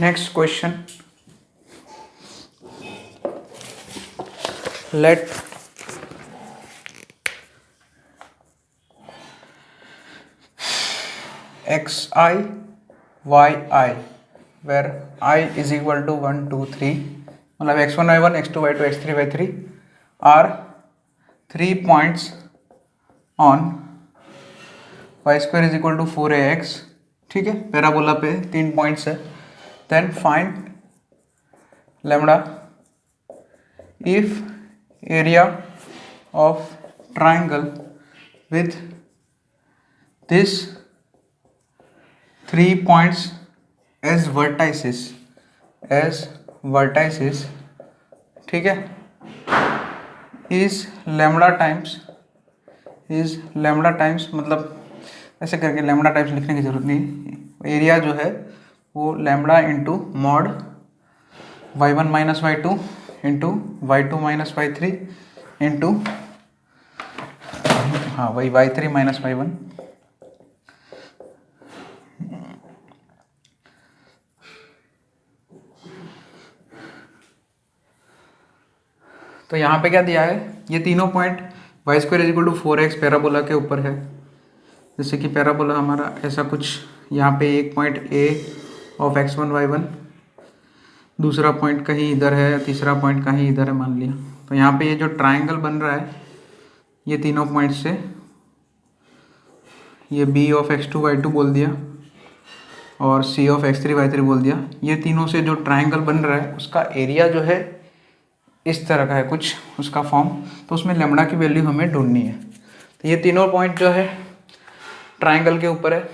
Next question, let xi yi where I is equal to 1 2 3, मतलब x1 y1 x2 y2 x3 y3 are 3 points on y square is equal to 4ax, ठीक है, parabola पे 3 points है। Then find lambda if area of triangle with this 3 points as vertices, ठीक है, is lambda times, मतलब ऐसे करके lambda times लिखने की जरूरत नहीं, एरिया जो है वो lambda into mod y1 minus y2 into y2 minus y3 into हाँ वही y3 माइनस y1, तो यहाँ पे क्या दिया है, ये तीनों point y square is equal to 4x parabola के ऊपर है। जैसे कि पैराबोला हमारा ऐसा कुछ, यहाँ पे एक point a of x1 y1, दूसरा पॉइंट कहीं इधर है, तीसरा पॉइंट कहीं इधर है मान लिया। तो यहाँ पे ये जो ट्रायंगल बन रहा है ये तीनों पॉइंट से, ये b ऑफ x2 y2 बोल दिया और c ऑफ x3 y3 बोल दिया। ये तीनों से जो ट्रायंगल बन रहा है उसका एरिया जो है इस तरह का है कुछ उसका फॉर्म, तो उसमें लैम्डा की वैल्यू हमें ढूंढनी है। तो ये तीनों पॉइंट जो है ट्रायंगल के ऊपर है,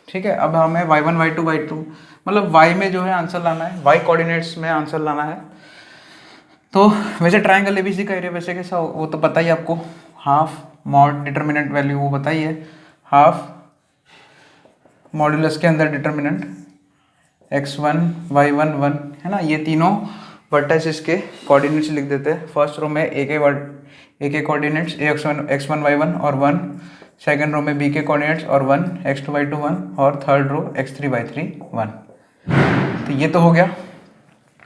ठीक है। अब हमें y1 y2 y2 मतलब y में जो है आंसर लाना है, y कोऑर्डिनेट्स में आंसर लाना है। तो वैसे ट्रायंगल एबीसी का एरिया वैसे कैसा वो तो पता ही आपको, हाफ मॉड डिटर्मिनेंट वैल्यू वो पता ही है, हाफ मॉड्यूलस के अंदर डिटर्मिनेंट x1 y1 1 है ना। ये तीनों वर्टाइसेस के कोऑर्डिनेट्स लिख देते हैं। फर्स्ट रो में ए के कोऑर्डिनेट्स x1 y1 और 1, सेकेंड रो में b के कोऑर्डिनेट्स और 1 x2 y2 1 और थर्ड रो x3 y3 1। तो ये तो हो गया।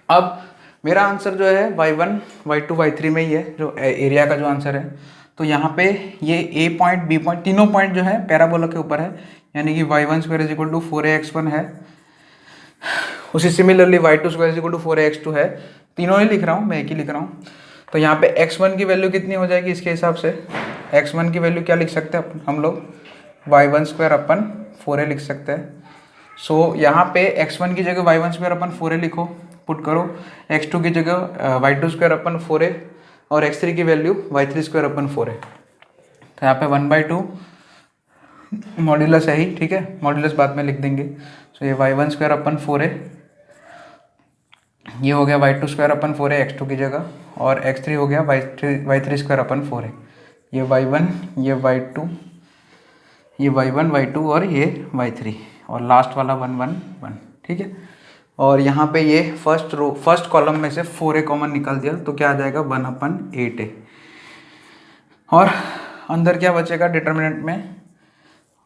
अब मेरा आंसर जो है y1 y2 y3 में ही है, जो एरिया का जो आंसर है। तो यहाँ पे ये a पॉइंट b पॉइंट तीनों पॉइंट जो है पैराबोला के ऊपर है, यानी कि y1 square is equal to 4ax1 है, उसी similarly y2 square is equal to 4ax2 है। तीनों ही लिख रहा हूँ मैं, एक ही लिख रहा हूँ। तो यहाँ पे x1 की वैल्यू कितनी हो जाएगी इसके हिसाब से, x1 की वैल्यू क्या लिख सकते हैं हम लोग, y1 स्क्वायर अपन 4a लिख सकते हैं। सो यहाँ पे x1 की जगह y1 स्क्वायर अपन 4a लिखो, पुट करो, x2 की जगह y2 स्क्वायर अपन 4a और x3 की value y3 square upon 4a। तो यहाँ पे 1/2 मॉड्यूलस है ही, ठीक है, मॉड्यूलस बाद में लिख देंगे। सो ये y1 स्क्वायर अपन 4a, ये हो गया y2 square upon 4a x2 की जगह, और x3 हो गया y3 स्क्वायर अपन 4a। ये y1, ये y2, ये y1 y2 और ये y3, और लास्ट वाला 1 1 1, ठीक है। और यहाँ पे ये फर्स्ट कॉलम में से 4a कॉमन निकाल दिया, तो क्या आ जाएगा 1/8a। और अंदर क्या बचेगा डिटर्मिनेंट में,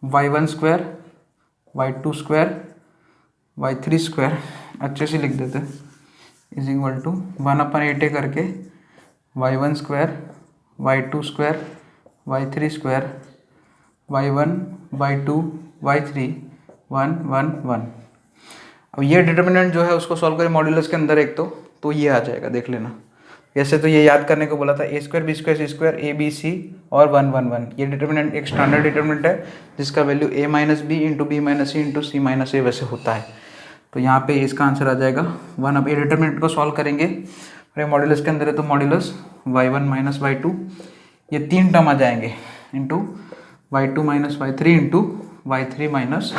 y1 square y2 square y3 square, अच्छे से लिख देते हैं, इज इक्वल टू 1/8a करके y1 square y2 square y3 square y1 y2 y3 1 1 1। अब ये डिटर्मिनेंट जो है उसको सॉल्व करें मॉड्यूलस के अंदर एक, तो ये आ जाएगा, देख लेना। वैसे तो ये याद करने को बोला था, a square b square c square a b c और 1 1 1। ये डिटर्मिनेंट एक स्टैंडर्ड डिटर्मिनेंट है जिसका value a minus b into b minus c into c minus a वैसे होता है। तो यहाँ पे इसका आंसर आ जाएगा 1। अब ये डिटर्मिनेंट को सॉल्व करेंगे, और ये मॉड्यूलस के अंदर है तो मॉड्यूलस y1 माइनस y2, ये 3 टर्म आ जाएंगे, into y2 minus y3 into y3 minus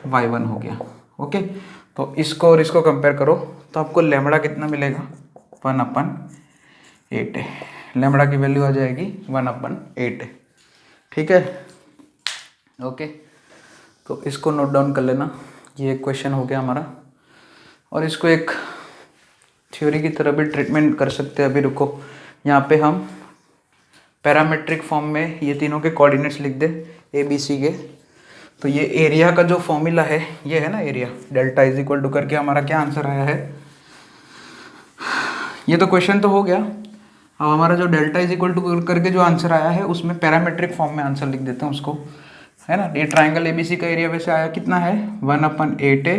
y1 हो गया। ओके, तो इसको और इसको कंपेयर करो तो आपको लैम्डा कितना मिलेगा, 1/8 है। लैम्डा की वैल्यू आ जाएगी 1/8 है, ठीक है। ओके, तो इसको नोट डाउन कर लेना, ये एक क्वेश्चन हो गया हमारा। और इसको एक थ्योरी की तरह भी ट्रीटमेंट कर सकते हैं। अभी रुको, यहाँ पे हम पैरामेट्रिक फॉर्म में ये तीनों के कोऑर्डिनेट्स लिख दे ए बी सी के। तो ये एरिया का जो फॉर्मूला है ये है ना, area delta is equal to करके हमारा क्या आंसर आया है। ये तो क्वेश्चन तो हो गया। अब हमारा जो डेल्टा इज इक्वल टू करके जो आंसर आया है उसमें पैरामेट्रिक फॉर्म में आंसर लिख देते हैं उसको, है ना। ये ट्राइंगल एबीसी का एरिया वैसे आया कितना है 1/8a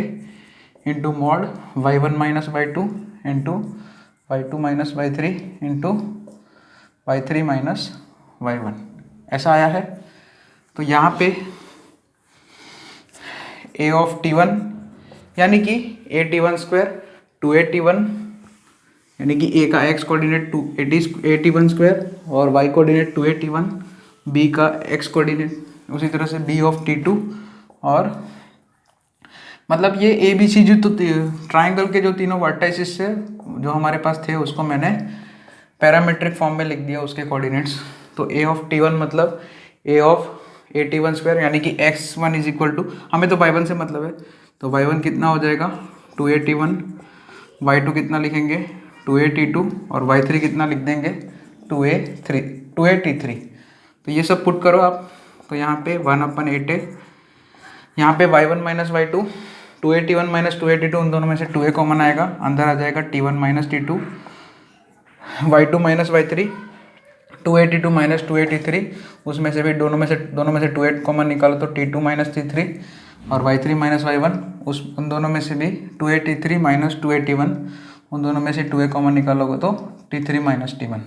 into mod y1 minus y2 into y2 minus y3 into y3 minus y1, ऐसा आया है। तो यहाँ पे a ऑफ t1 यानी कि a t1 square 2a t1 यानी कि a का x coordinate 2a t1 square और y coordinate 2a t1, b का x कोऑर्डिनेट उसी तरह से b ऑफ t2, और मतलब ये ए बी सी जो तो ट्राइंगल के जो तीनों वर्टाइसिस से जो हमारे पास थे उसको मैंने पैरामेट्रिक फॉर्म में लिख दिया उसके कोऑर्डिनेट्स। तो a ऑफ t1 मतलब a of a t1 square यानी कि x1 इज इक्वल टू, हमें तो y1 से मतलब है, तो y1 कितना हो जाएगा 2a t1, y2 कितना लिखेंगे 2a t2 और y3 कितना लिख देंगे 2a t3। तो ये सब पुट करो आप, तो यहाँ पे 1/8a, यहाँ पे y1 minus y2 2a t1 minus 2a t2, उन दोनों में से 2a कॉमन आएगा, अंदर आ जाएगा t1 minus t2, y2 minus y3 2a t2 minus 2a t3, उसमें से भी दोनों में से 2a कॉमन निकालो तो t2 माइनस t3, और y3 माइनस y1 उन दोनों में से भी 2a t3 minus 2a t1, उन दोनों में से 2a कॉमन निकालोगे तो t3 minus t1।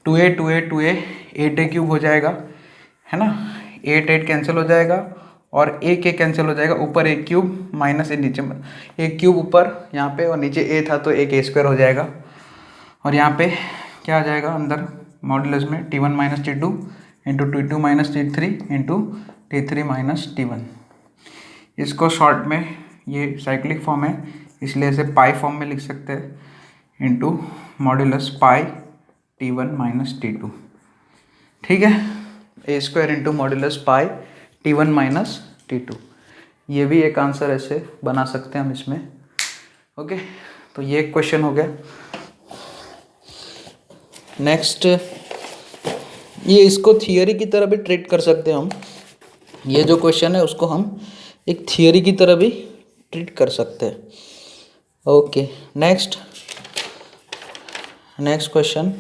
2a 8a cube हो जाएगा, है ना, 8 कैंसिल हो जाएगा और एक कैंसिल हो जाएगा, ऊपर एक क्यूब माइनस नीचे एक क्यूब ऊपर यहाँ पे और नीचे a था तो एक a स्क्वायर हो जाएगा, और यहाँ पे क्या आ जाएगा अंदर मॉडुलस में t1 minus t2 into t2 minus t3 into t3 minus t1। इसको शॉर्ट में ये साइक्लिक फॉर्म है इसलिए इसे पाई फॉर्म में लिख सकते हैं इंटू मॉडुलस पाई t1 माइनस t2, ठीक है, a square into modulus pi t1 minus t2। ये भी एक आंसर ऐसे बना सकते हैं हम इसमें। ओके, तो ये एक क्वेश्चन हो गया। नेक्स्ट, ये इसको थियरी की तरह भी ट्रीट कर सकते हैं हम, ये जो क्वेश्चन है उसको हम एक थियरी की तरह भी ट्रीट कर सकते हैं। Okay, next question,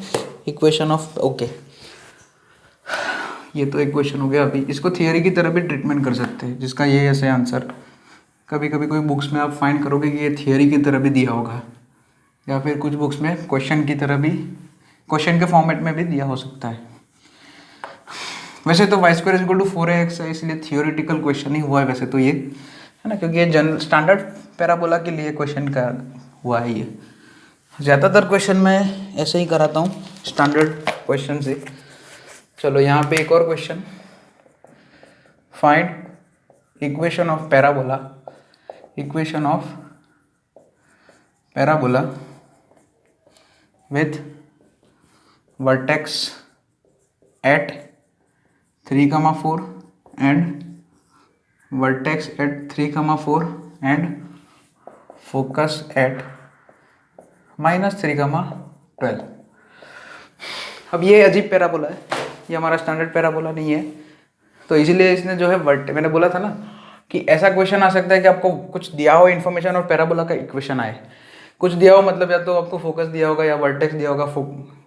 equation of, okay, ये तो एक क्वेश्चन हो गया। अभी इसको थियरी की तरह भी ट्रीटमेंट कर सकते हैं जिसका ये ऐसे आंसर कभी कभी कोई बुक्स में आप फाइंड करोगे कि ये थियरी की तरह भी दिया होगा, या फिर कुछ बुक्स में क्वेश्चन की तरह भी, क्वेश्चन के फॉर्मेट में भी दिया हो सकता है। वैसे तो y square is equal to 4ax है इसलिए थियोरेटिकल क्वेश्चन ही हुआ है वैसे तो ये, है ना, क्योंकि ये जनरल स्टैंडर्ड पैराबोला के लिए क्वेश्चन का हुआ है। ये ज़्यादातर क्वेश्चन मैं ऐसे ही कराता हूँ स्टैंडर्ड क्वेश्चन से। चलो यहाँ पे एक और question, find equation of parabola, equation of parabola with vertex at 3,4 and vertex at 3,4 and focus at -3,12। अब ये अजीब पैराबोला है, ये हमारा स्टैंडर्ड पैराबोला नहीं है, तो इसीलिए इसने जो है मैंने बोला था ना कि ऐसा क्वेश्चन आ सकता है कि आपको कुछ दिया हो इन्फॉर्मेशन और पैराबोला का इक्वेशन आए। कुछ दिया हो मतलब या तो आपको फोकस दिया होगा या वर्टेक्स दिया होगा,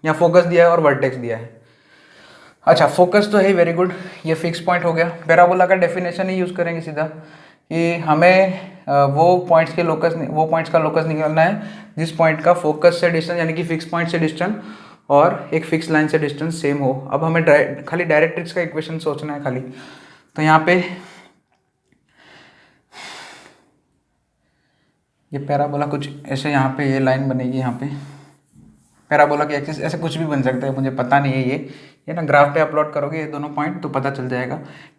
या फोकस दिया है और वर्टेक्स दिया है। अच्छा, फोकस तो है, वेरी गुड, ये फिक्स पॉइंट हो गया। पैराबोला का डेफिनेशन ही यूज़ करेंगे सीधा कि हमें वो पॉइंट्स का लोकस निकालना है जिस पॉइंट का फोकस से डिस्टेंस यानी कि फिक्स पॉइंट से डिस्टेंस और एक फिक्स लाइन से डिस्टेंस सेम हो। अब हमें खाली डायरेक्ट्रिक्स का इक्वेशन सोचना है खाली। तो यहाँ पे ये पैराबोला कुछ ऐसे, यहाँ पे ये लाइन बनेगी, यहाँ पे पैराबोला की एक्सिस ऐसे कुछ भी बन सकता है, मुझे पता नहीं है ये ना ग्राफ पे अपलोड करोगे ये दोनों पॉइंट तो पता चल जाएगा।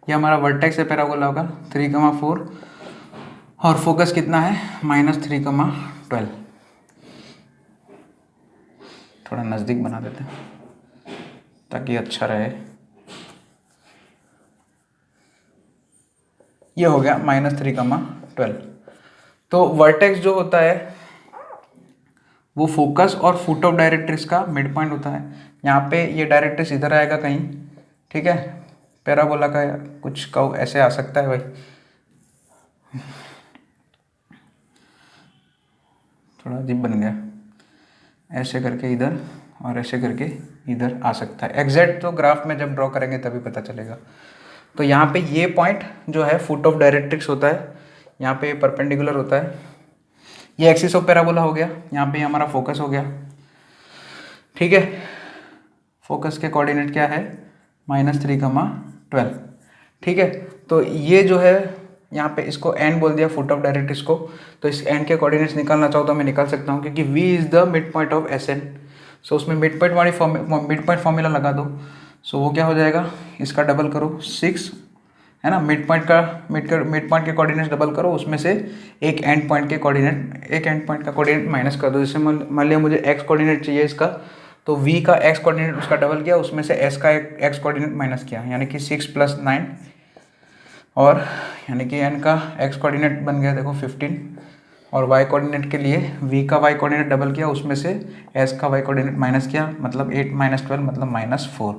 ये हमारा वर्टेक्स है पैराबोला का 3,4 और फोकस कितना है -3,12। थोड़ा नज़दीक बना देते हैं ताकि अच्छा रहे। ये हो गया -3,12। तो वर्टेक्स जो होता है वो फोकस और फुट ऑफ डायरेक्ट्रिक्स का मिड पॉइंट होता है। यहाँ पे ये डायरेक्ट्रिक्स इधर आएगा कहीं, ठीक है, पैराबोला का कुछ कर्व ऐसे आ सकता है भाई, थोड़ा अजीब बन गया, ऐसे करके इधर और ऐसे करके इधर आ सकता है। एग्जैक्ट तो ग्राफ में जब ड्रॉ करेंगे तभी पता चलेगा। तो यहाँ पे ये पॉइंट जो है फुट ऑफ डायरेक्ट्रिक्स होता है, यहाँ पे परपेंडिकुलर होता है, ये एक्सिस ऑफ पैराबोला हो गया, यहाँ पे हमारा फोकस हो गया, ठीक है। फोकस के कोऑर्डिनेट क्या है, -3, 12, ठीक है। तो ये जो है यहाँ पे इसको एंड बोल दिया फुट ऑफ डायरेक्ट्रिक्स को, तो इस एंड के कोऑर्डिनेट्स निकालना चाहो तो मैं निकाल सकता हूँ, क्योंकि V is the mid point of SN। सो उसमें मिड पॉइंट फॉर्मूला लगा दो। सो वो क्या हो जाएगा, इसका डबल करो 6, है ना, मिड पॉइंट के कोऑर्डिनेट्स डबल करो, उसमें से एक एंड पॉइंट का कोऑर्डिनेट माइनस कर दो। जैसे मान लिया मुझे x कोऑर्डिनेट चाहिए इसका, तो v का x कोऑर्डिनेट उसका डबल किया, उसमें से s का एक x कोऑर्डिनेट माइनस किया, यानी कि 6 + 9, और यानी कि n का x कोऑर्डिनेट बन गया देखो 15, और y कोऑर्डिनेट के लिए v का y कोऑर्डिनेट डबल किया, उसमें से s का y कोऑर्डिनेट माइनस किया, मतलब 8 - 12 मतलब -4।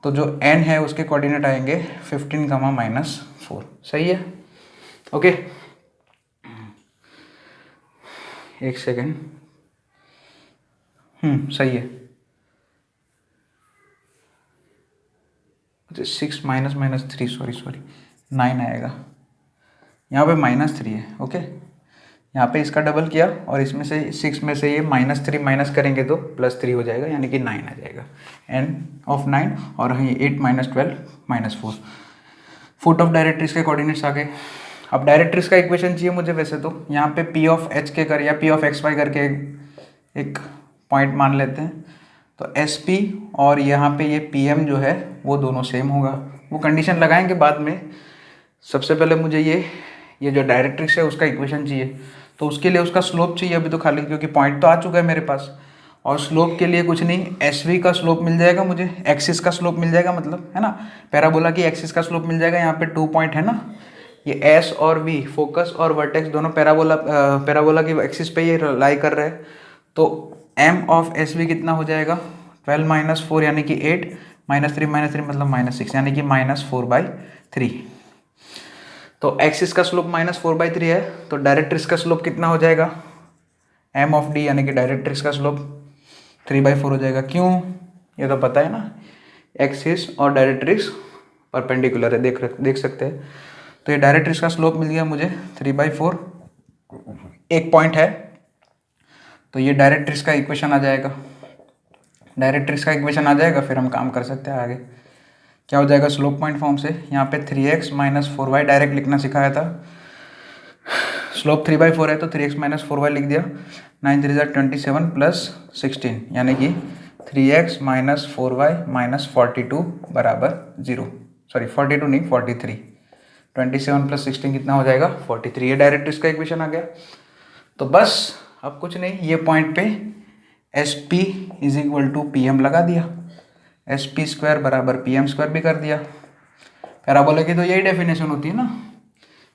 तो जो n है उसके कोऑर्डिनेट आएंगे 15, -4। सही है, ओके। एक सेकेंड, सही है। 6 -3 सॉरी 9 आएगा, यहाँ पे -3 है, ओके। यहाँ पे इसका डबल किया और इसमें से 6 में से ये -3 माइनस करेंगे तो +3 हो जाएगा, यानी कि 9 आ जाएगा, n ऑफ 9, और ये 8 - 12 -4। फुट ऑफ डायरेक्ट्रिक्स के कोऑर्डिनेट्स आ गए। अब डायरेक्ट्रिक्स का इक्वेशन चाहिए मुझे वैसे तो, यहाँ पे P ऑफ H के कर या P ऑफ XY करके एक पॉइंट मान लेते हैं। तो SP और यहाँ पे ये PM जो है वो दोनों सेम होगा, वो कंडीशन लगाएंगे बाद में। सबसे पहले मुझे ये जो डायरेक्ट्रिक्स है उसका इक्वेशन चाहिए, तो उसके लिए उसका स्लोप चाहिए अभी तो खाली, क्योंकि पॉइंट तो आ चुका है मेरे पास। और स्लोप के लिए कुछ नहीं, SV का स्लोप मिल जाएगा मुझे, एक्सिस का स्लोप मिल जाएगा, मतलब है ना, पैराबोला की एक्सिस का स्लोप मिल जाएगा। यहाँ पे 2 पॉइंट है ना, ये S और V, फोकस और वर्टेक्स दोनों पैराबोला की एक्सिस पे ये लाई कर रहे हैं। तो M ऑफ SV कितना हो जाएगा, 12 - 4 यानी कि 8, -3 मतलब -6, यानी कि -4/3। तो एक्सिस का स्लोप -4/3 है, तो डायरेक्ट्रिक्स का स्लोप कितना हो जाएगा, M ऑफ D यानी कि डायरेक्ट्रिक्स का स्लोप 3/4 हो जाएगा। क्यों, ये तो पता है ना, एक्सिस और डायरेक्ट्रिक्स परपेंडिकुलर है, देख सकते हैं। तो ये डायरेक्ट्रिक्स का स्लोप मिल गया मुझे 3/4, एक पॉइंट है, तो ये डायरेक्ट्रिक्स का इक्वेशन आ जाएगा। डायरेक्ट्रिक्स का इक्वेशन आ जाएगा, फिर हम काम कर सकते हैं आगे। क्या हो जाएगा स्लोप पॉइंट फॉर्म से, यहाँ पे 3x - 4y डायरेक्ट लिखना सिखाया था। स्लोप 3/4 है तो 3x - 4y लिख दिया। 9 3 27 + 16, यानी कि 3x - 4y - 42 = 0। सॉरी 42 नहीं 43। 27 + 16 कितना हो जाएगा, 43। ये डायरेक्ट्रिक्स का इक्वेशन आ गया। तो बस अब कुछ नहीं, ये पॉइंट पे SP = PM लगा दिया, SP² = PM² भी कर दिया। पैराबोला की तो यही डेफिनेशन होती है ना,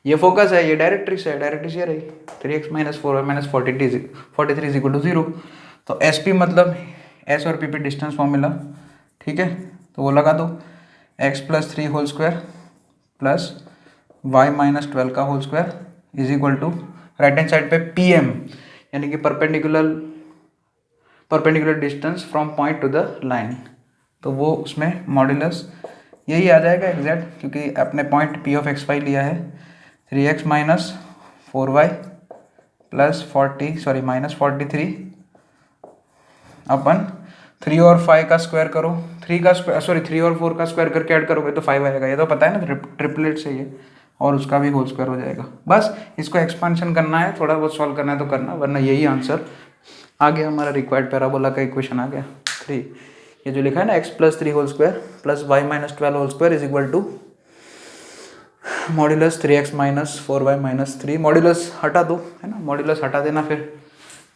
ये फोकस है, ये डायरेक्ट्रिक्स है, डायरेक्ट्रिक्स ये रही 3x - 4y - 43 = 0। तो SP मतलब S और P पे डिस्टेंस फॉर्मूला, ठीक है, तो वो लगा दो, x + 3 whole square plus y - 12 का whole square = right hand side पे PM, यानी कि perpendicular distance from point to the line, तो वो उसमें मॉड्यूलस यही आ जाएगा एग्जैक्ट, क्योंकि अपने पॉइंट P ऑफ XY लिया है। 3x - 4y + -43 अपन 3 और 5 का स्क्वायर करो, 3 और 4 का स्क्वायर करके ऐड करोगे तो 5 आएगा, ये तो पता है ना, ट्रिपलेट से ये, और उसका भी होल स्क्वायर हो जाएगा। बस इसको एक्सपांशन करना है, थोड़ा बहुत सॉल्व करना है तो करना, वरना यही आंसर आ गया हमारा। रिक्वायर्ड पैराबोला का इक्वेशन आ गया 3, ये जो लिखा है ना, x + 3 whole square plus y - 12 whole square = modulus 3x - 4y - 3। Modulus हटा दो, है ना, मॉड्यूलस हटा देना फिर,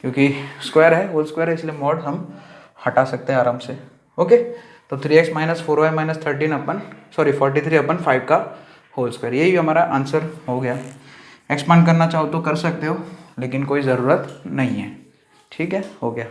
क्योंकि स्क्वायर है, होल स्क्वायर है, इसलिए मॉड हम हटा सकते हैं आराम से। ओके, तो 3x - 4y - 43 अपन 5 का होल स्क्वायर, यही हमारा आंसर हो गया। एक्सपांड करना चाहो तो कर सकते हो, लेकिन कोई ज़रूरत नहीं है। ठीक है, हो गया।